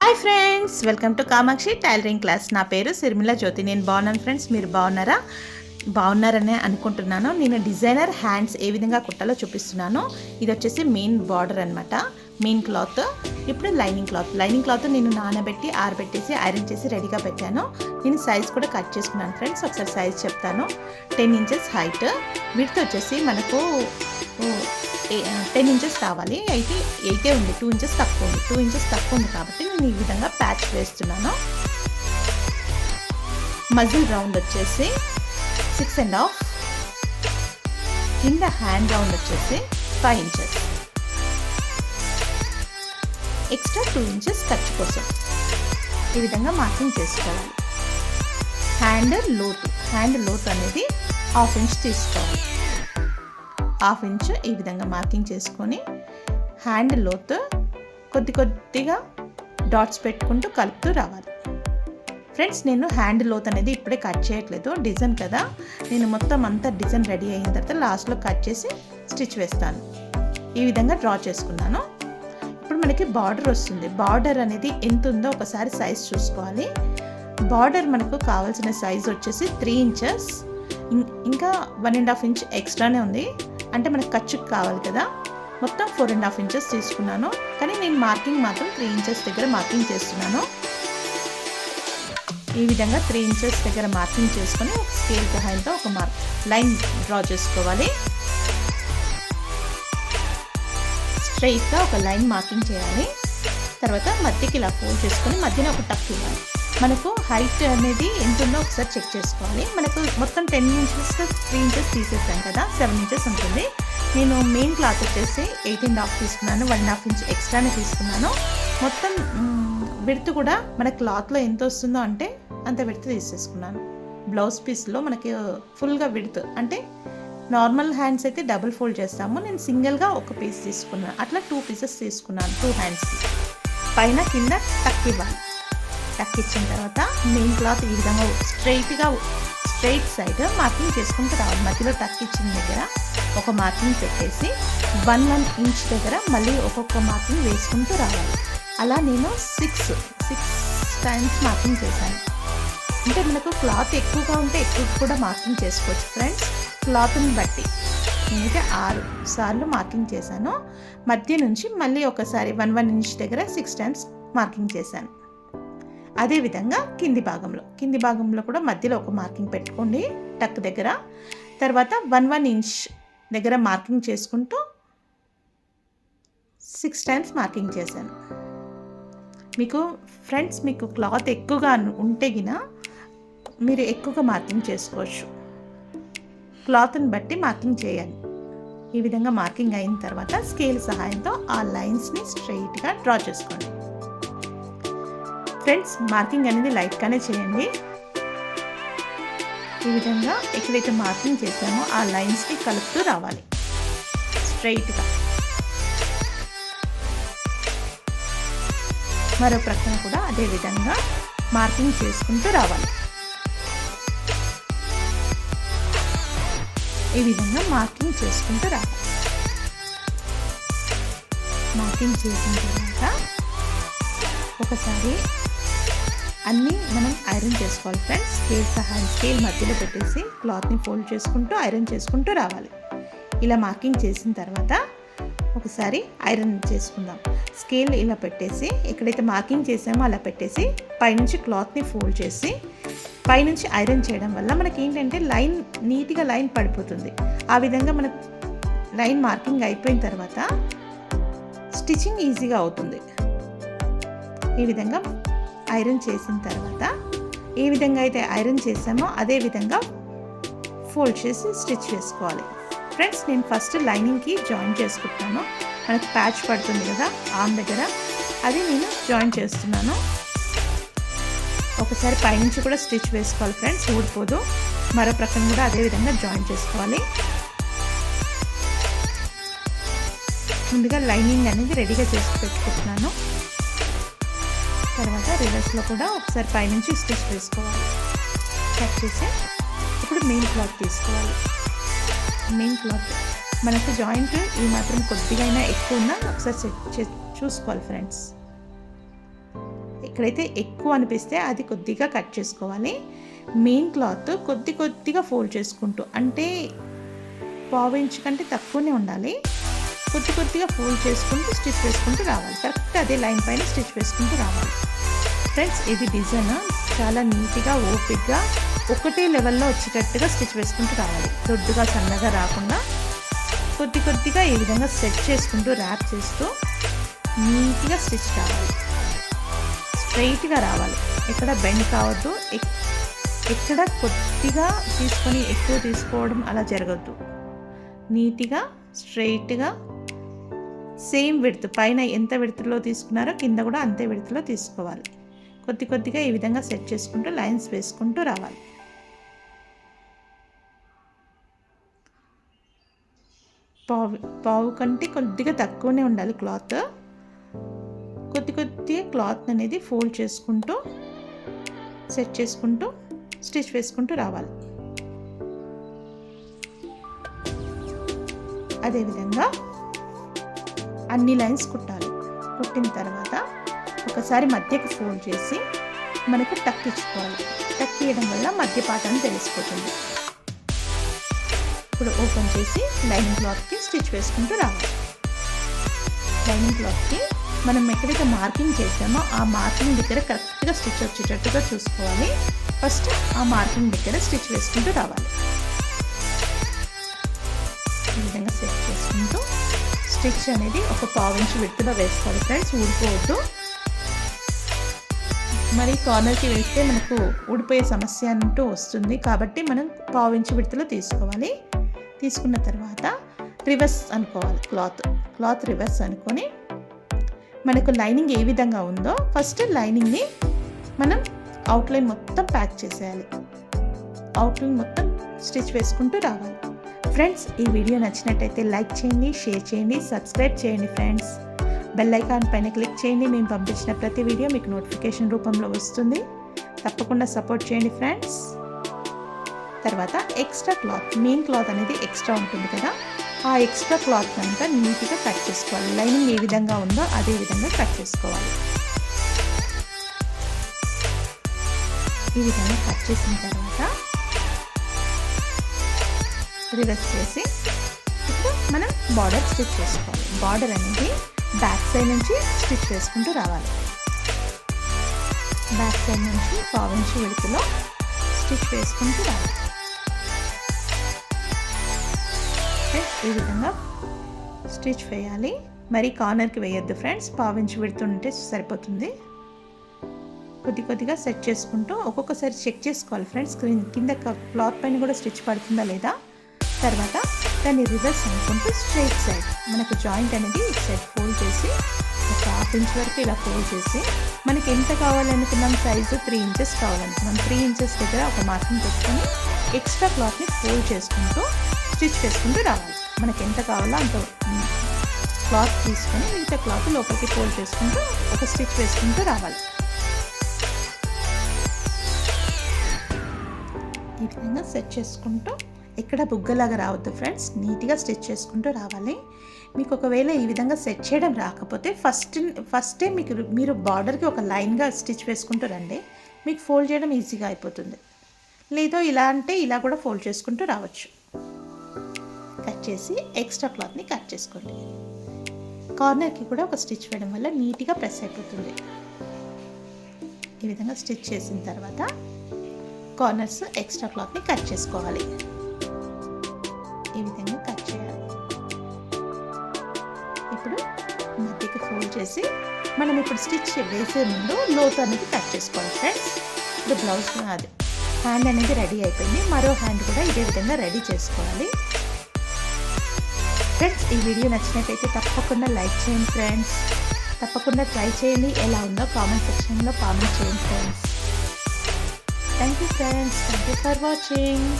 Hi friends, welcome to Kamakshi tailoring class. నా పేరు సిరిమిల జ్యోతి. నేను బాగున్నాను ఫ్రెండ్స్. మీరు బాగున్నారనే అనుకుంటున్నాను. నేను డిజైనర్ హ్యాండ్స్ ఏ విధంగా కుట్టాలో చూపిస్తున్నాను. ఇది వచ్చేసి మెయిన్ బార్డర్ అనమాట, మెయిన్ క్లాత్. ఇప్పుడు లైనింగ్ క్లాత్ నేను నానబెట్టి ఆరబెట్టేసి ఐరన్ చేసి రెడీగా పెట్టాను. నేను సైజ్ కూడా కట్ చేసుకున్నాను ఫ్రెండ్స్. ఒకసారి సైజ్ చెప్తాను. 10 ఇంచెస్ హైట్, విడ్త్ వచ్చేసి మనకు 10 ఇంచెస్ రావాలి. అయితే ఉంది, 2 ఇంచెస్ తక్కువ ఉంది కాబట్టి నేను ఈ విధంగా ప్యాచ్ వేస్తున్నాను. మజిల్ రౌండ్ వచ్చేసి 6.5, కింద హ్యాండ్ రౌండ్ వచ్చేసి 5 ఇంచెస్, ఎక్స్ట్రా 2 ఇంచెస్ ఖర్చు కోసం ఈ విధంగా మార్కింగ్ చేసుకోవాలి. హ్యాండ్ లోతు అనేది 1/2 ఇంచ్ తీసుకోవాలి. 1/2 ఇంచ్ ఈ విధంగా మార్కింగ్ చేసుకొని హ్యాండ్ లోతు కొద్దిగా డాట్స్ పెట్టుకుంటూ కలుపుతూ రావాలి. ఫ్రెండ్స్, నేను హ్యాండ్ లోత్ అనేది ఇప్పుడే కట్ చేయట్లేదు, డిజైన్ కదా. నేను మొత్తం అంతా డిజైన్ రెడీ అయిన తర్వాత లాస్ట్లో కట్ చేసి స్టిచ్ వేస్తాను. ఈ విధంగా డ్రా చేసుకున్నాను. ఇప్పుడు మనకి బార్డర్ వస్తుంది. బార్డర్ అనేది ఎంత ఉందో ఒకసారి సైజ్ చూసుకోవాలి. బార్డర్ మనకు కావాల్సిన సైజ్ వచ్చేసి 3 ఇంచెస్, ఇంకా 1.5 ఇంచ్ ఎక్స్ట్రానే ఉంది. అంటే మనకు ఖర్చుకు కావాలి కదా. మొత్తం 4.5 ఇంచెస్ తీసుకున్నాను. కానీ నేను మార్కింగ్ మాత్రం 3 ఇంచెస్ దగ్గర మార్కింగ్ చేస్తున్నాను. ఈ విధంగా 3 ఇంచెస్ దగ్గర మార్కింగ్ చేసుకొని ఒక స్కేల్ సహాయంతో ఒక లైన్ డ్రా చేసుకోవాలి. స్ట్రైట్గా ఒక లైన్ మార్కింగ్ చేయాలి. తర్వాత మధ్యకి ఇలా ఫోల్డ్ చేసుకొని మధ్యన ఒక టక్ ఇవ్వాలి. మనకు హైట్ అనేది ఎంత ఉందో ఒకసారి చెక్ చేసుకోవాలి. మనకు మొత్తం 10 ఇంచెస్ 3 ఇంచెస్ తీసేసాం కదా, 7 ఇంచెస్ ఉంటుంది. నేను మెయిన్ క్లాత్ వచ్చేసి 8.5 తీసుకున్నాను, 1.5 ఇంచ్ ఎక్స్ట్రానే తీసుకున్నాను. మొత్తం విడ్త్ కూడా మన క్లాత్లో ఎంత వస్తుందో అంటే అంత విడ్త్ తీసేసుకున్నాను. బ్లౌజ్ పీస్లో మనకి ఫుల్గా విడ్త్ అంటే నార్మల్ హ్యాండ్స్ అయితే డబుల్ ఫోల్డ్ చేస్తాము. నేను సింగిల్గా ఒక పీస్ తీసుకున్నాను. అట్లా 2 పీసెస్ తీసుకున్నాను 2 హ్యాండ్స్కి. పైన కింద టక్ ఇవ్వాలి. టక్ ఇచ్చిన తర్వాత మెయిన్ క్లాత్ ఈ విధంగా స్ట్రైట్ సైడ్ మార్కింగ్ చేసుకుంటూ రావాలి. మధ్యలో టక్ ఇచ్చిన దగ్గర ఒక మార్కింగ్ పెట్టేసి 1 ఇంచ్ దగ్గర మళ్ళీ ఒక్కొక్క మార్కింగ్ వేసుకుంటూ రావాలి. అలా నేను 6 టైమ్స్ మార్కింగ్ చేశాను. అంటే మనకు క్లాత్ ఎక్కువగా ఉంటే ఎక్కువ కూడా మార్కింగ్ చేసుకోవచ్చు ఫ్రెండ్స్, క్లాత్ని బట్టి. నేనైతే 6 సార్లు మార్కింగ్ చేశాను. మధ్య నుంచి మళ్ళీ ఒకసారి 1 ఇంచ్ దగ్గర 6 టైమ్స్ మార్కింగ్ చేశాను. అదేవిధంగా కింది భాగంలో కూడా మధ్యలో ఒక మార్కింగ్ పెట్టుకోండి టక్ దగ్గర. తర్వాత 1 ఇంచ్ దగ్గర మార్కింగ్ చేసుకుంటూ 6 టైమ్స్ మార్కింగ్ చేశాను. మీకు క్లాత్ ఎక్కువగా ఉంటే గిన మీరు ఎక్కువగా మార్కింగ్ చేసుకోవచ్చు. క్లాత్ని బట్టి మార్కింగ్ చేయాలి. ఈ విధంగా మార్కింగ్ అయిన తర్వాత స్కేల్ సహాయంతో ఆ లైన్స్ని స్ట్రైట్గా డ్రా చేసుకోండి. ఫ్రెండ్స్, మార్కింగ్ అనేది లైట్గానే చేయండి. ఈ విధంగా ఎక్కడైతే మార్కింగ్ చేసామో ఆ లైన్స్ని కలుపుతూ రావాలి స్ట్రైట్గా. మరో ప్రక్కన కూడా అదే విధంగా మార్కింగ్ చేసుకుంటూ రావాలి. ఈ విధంగా మార్కింగ్ చేసుకుంటూ రావాలి. మార్కింగ్ చేసిన తర్వాత ఒకసారి అన్నీ మనం ఐరన్ చేసుకోవాలి ఫ్రెండ్స్. స్కేల్ మధ్యలో పెట్టేసి క్లాత్ని ఫోల్డ్ చేసుకుంటూ ఐరన్ చేసుకుంటూ రావాలి. ఇలా మార్కింగ్ చేసిన తర్వాత ఒకసారి ఐరన్ చేసుకుందాం. స్కేల్ ఇలా పెట్టేసి ఎక్కడైతే మార్కింగ్ చేసామో అలా పెట్టేసి పైనుంచి క్లాత్ని ఫోల్డ్ చేసి పైనుంచి ఐరన్ చేయడం వల్ల మనకి ఏంటంటే నీట్గా లైన్ పడిపోతుంది. ఆ విధంగా మన లైన్ మార్కింగ్ అయిపోయిన తర్వాత స్టిచ్చింగ్ ఈజీగా అవుతుంది. ఈ విధంగా ఐరన్ చేసిన తర్వాత ఏ విధంగా అయితే ఐరన్ చేసామో అదే విధంగా ఫోల్డ్ చేసి స్టిచ్ వేసుకోవాలి. ఫ్రెండ్స్, నేను ఫస్ట్ లైనింగ్కి జాయిన్ చేసుకుంటున్నాను. మనకు ప్యాచ్ పడుతుంది కదా ఆర్మ్ దగ్గర, అది నేను జాయిన్ చేస్తున్నాను. ఒకసారి పైనుంచి కూడా స్టిచ్ వేసుకోవాలి ఫ్రెండ్స్, ఊడిపోదు. మరో ప్రక్కన కూడా అదే విధంగా జాయిన్ చేసుకోవాలి. ముందుగా లైనింగ్ అనేది రెడీగా చేసి పెట్టుకుంటున్నాను. తర్వాత రివర్స్లో కూడా ఒకసారి పైనుంచి స్టిచ్ వేసుకోవాలి. కట్ చేసి ఇప్పుడు మెయిన్ క్లాత్ తీసుకోవాలి. మెయిన్ క్లాత్ మనకు జాయింట్ ఈ మాత్రం కొద్దిగా ఎక్కువ ఉన్నా ఒకసారి చూసుకోవాలి ఫ్రెండ్స్. ఎక్కడైతే ఎక్కువ అనిపిస్తే అది కొద్దిగా కట్ చేసుకోవాలి. మెయిన్ క్లాత్ కొద్దిగా ఫోల్డ్ చేసుకుంటూ, అంటే పావు ఇంచు కంటే తక్కువనే ఉండాలి. కొద్దిగా ఫోల్డ్ చేసుకుంటూ స్టిచ్ వేసుకుంటూ రావాలి. కరెక్ట్ అదే లైన్ పైన స్టిచ్ వేసుకుంటూ రావాలి. ఫ్రెండ్స్, ఇది డిజైన్ చాలా నీట్గా ఓపిక్గా ఒకటే లెవెల్లో వచ్చేటట్టుగా స్టిచ్ వేసుకుంటూ రావాలి. దొడ్డుగా సన్నగా రాకుండా కొద్దిగా ఈ విధంగా సెట్ చేసుకుంటూ ర్యాప్ చేస్తూ నీట్గా స్టిచ్ రావాలి. స్ట్రైట్గా రావాలి, ఎక్కడ బెండ్ కావద్దు, ఎక్కడ కొద్దిగా తీసుకొని ఎక్కువ తీసుకోవడం అలా జరగద్దు. నీట్గా స్ట్రైట్గా సేమ్ విడ్త్, పైన ఎంత విడ్త్లో తీసుకున్నారో కింద కూడా అంతే విడ్త్లో తీసుకోవాలి. కొద్దిగా ఈ విధంగా సెట్ చేసుకుంటూ లైన్స్ వేసుకుంటూ రావాలి. పావు కంటే కొద్దిగా తక్కువనే ఉండాలి క్లాత్. కొద్దిగా క్లాత్ అనేది ఫోల్డ్ చేసుకుంటూ సెట్ చేసుకుంటూ స్టిచ్ వేసుకుంటూ రావాలి. అదేవిధంగా అన్ని లైన్స్ కుట్టాలి. కుట్టిన తర్వాత ఒకసారి మధ్యకి ఫోల్డ్ చేసి మనకు టక్ ఇచ్చుకోవాలి. టక్ ఇవ్వడం వల్ల మధ్య పార్ట్ తెలిసిపోతుంది. ఇప్పుడు ఓపెన్ చేసి లైనింగ్ క్లాత్కి స్టిచ్ వేసుకుంటూ రావాలి. లైనింగ్ క్లాత్కి మనం ఎక్కడైతే మార్కింగ్ చేసామో ఆ మార్కింగ్ దగ్గర కరెక్ట్గా స్టిచ్ వచ్చేటట్టుగా చూసుకోవాలి. ఫస్ట్ ఆ మార్కింగ్ దగ్గర స్టిచ్ వేసుకుంటూ రావాలి. ఈ విధంగా సెట్ చేసుకుంటూ స్టిచ్ అనేది ఒక పావు ఇంచు విడ్త్లో వేసుకోవాలి ఫ్రెండ్స్, ఊడిపోవద్దు. మరి కార్నర్కి వేస్తే మనకు ఊడిపోయే సమస్య అంటూ వస్తుంది, కాబట్టి మనం పావు ఇంచు విడ్త్లో తీసుకోవాలి. తీసుకున్న తర్వాత రివర్స్ అనుకోవాలి. క్లాత్ రివర్స్ అనుకొని మనకు లైనింగ్ ఏ విధంగా ఉందో ఫస్ట్ లైనింగ్ని మనం అవుట్లైన్ మొత్తం ప్యాక్ చేసేయాలి. అవుట్లైన్ మొత్తం స్టిచ్ వేసుకుంటూ రావాలి. ఫ్రెండ్స్, ఈ వీడియో నచ్చినట్టయితే లైక్ చేయండి, షేర్ చేయండి, సబ్స్క్రైబ్ చేయండి ఫ్రెండ్స్. బెల్ ఐకాన్ పైన క్లిక్ చేయండి. మేము పంపించిన ప్రతి వీడియో మీకు నోటిఫికేషన్ రూపంలో వస్తుంది. తప్పకుండా సపోర్ట్ చేయండి ఫ్రెండ్స్. తర్వాత ఎక్స్ట్రా క్లాత్, మెయిన్ క్లాత్ అనేది ఎక్స్ట్రా ఉంటుంది కదా, ఆ ఎక్స్ట్రా క్లాత్ అంతా నీట్గా కట్ చేసుకోవాలి. లైనింగ్ ఏ విధంగా ఉందో అదే విధంగా కట్ చేసుకోవాలి. ఈ విధంగా కట్ చేసిన తర్వాత రివర్స్ చేసి ఇప్పుడు మనం బార్డర్ స్టిచ్ చేసుకోవాలి. బార్డర్ అనేది బ్యాక్ సైడ్ నుంచి స్టిచ్ వేసుకుంటూ రావాలి. బ్యాక్ సైడ్ నుంచి పావు ఇంచు విడ్త్లో స్టిచ్ వేసుకుంటూ రావాలి. ఈ విధంగా స్టిచ్ వేయాలి. మరి కార్నర్కి వేయొద్దు ఫ్రెండ్స్, పావు ఇంచు విడ్త్ ఉంటే సరిపోతుంది. కొద్దిగా సెట్ చేసుకుంటూ ఒక్కొక్కసారి చెక్ చేసుకోవాలి ఫ్రెండ్స్, కింద క్లాత్ పైన కూడా స్టిచ్ పడుతుందా లేదా. తర్వాత దాన్ని రివర్స్ అనుకుంటూ స్ట్రైట్ సైడ్ మనకు జాయింట్ అనేది ఇటు సైడ్ ఫోల్డ్ చేసి ఒక హాఫ్ ఇంచ్ వరకు ఇలా ఫోల్డ్ చేసి మనకి ఎంత కావాలనుకున్నాం సైజు 3 ఇంచెస్ కావాలనుకున్నాం. 3 ఇంచెస్ దగ్గర ఒక మార్కింగ్ పెట్టుకొని ఎక్స్ట్రా క్లాత్ని ఫోల్డ్ చేసుకుంటూ స్టిచ్ వేసుకుంటూ రావాలి. మనకి ఎంత కావాలో అంత క్లాత్ తీసుకొని మిగతా క్లాత్ లోపలికి ఫోల్డ్ చేసుకుంటూ ఒక స్టిచ్ వేసుకుంటూ రావాలి. ఈ విధంగా సెట్ చేసుకుంటూ ఎక్కడ బుగ్గలాగా రావద్దు ఫ్రెండ్స్, నీట్గా స్టిచ్ చేసుకుంటూ రావాలి. మీకు ఒకవేళ ఈ విధంగా సెట్ చేయడం రాకపోతే ఫస్టే మీరు బార్డర్కి ఒక లైన్గా స్టిచ్ వేసుకుంటూ రండి, మీకు ఫోల్డ్ చేయడం ఈజీగా అయిపోతుంది. లేదో ఇలా అంటే ఇలా కూడా ఫోల్డ్ చేసుకుంటూ రావచ్చు. కట్ చేసి ఎక్స్ట్రా క్లాత్ని కట్ చేసుకోండి. కార్నర్కి కూడా ఒక స్టిచ్ వేయడం వల్ల నీట్గా ప్రెస్ అయిపోతుంది. ఈ విధంగా స్టిచ్ చేసిన తర్వాత కార్నర్స్ ఎక్స్ట్రా క్లాత్ని కట్ చేసుకోవాలి. ఈ విధంగా కట్ చేయాలి. ఇప్పుడు మధ్యకి ఫోల్డ్ చేసి మనం ఇప్పుడు స్టిచ్ వేసే ముందు లోతు అనేది కట్ చేసుకోవాలి ఫ్రెండ్స్. ఇప్పుడు బ్లౌజ్ అది హ్యాండ్ అనేది రెడీ అయిపోయింది. మరో హ్యాండ్ కూడా ఇదే విధంగా రెడీ చేసుకోవాలి. ఫ్రెండ్స్, ఈ వీడియో నచ్చినట్టయితే తప్పకుండా లైక్ చేయండి ఫ్రెండ్స్. తప్పకుండా ట్రై చేయండి. ఎలా ఉందో కామెంట్ సెక్షన్లో కామెంట్ చేయండి friends. Thank you friends. Thank you for watching.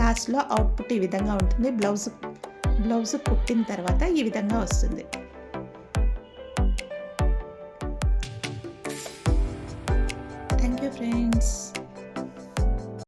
లాస్ట్లో అవుట్పుట్ ఈ విధంగా ఉంటుంది. బ్లౌజ్ కుట్టిన తర్వాత ఈ విధంగా వస్తుంది.